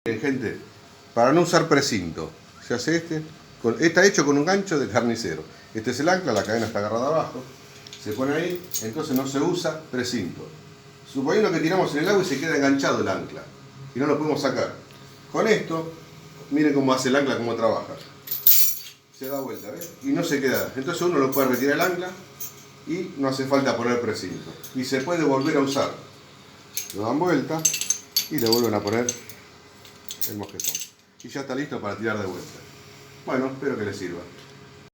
Gente, para no usar precinto, se hace está hecho con un gancho de carnicero. Este es el ancla, la cadena está agarrada abajo, se pone ahí, entonces no se usa precinto. Suponiendo que tiramos en el agua y se queda enganchado el ancla y no lo podemos sacar. Con esto, miren cómo hace el ancla, cómo trabaja. Se da vuelta, ¿ves? Y no se queda. Entonces uno lo puede retirar el ancla y no hace falta poner precinto. Y se puede volver a usar. Lo dan vuelta y le vuelven a poner el mosquetón. Y ya está listo para tirar de vuelta. Bueno, espero que les sirva.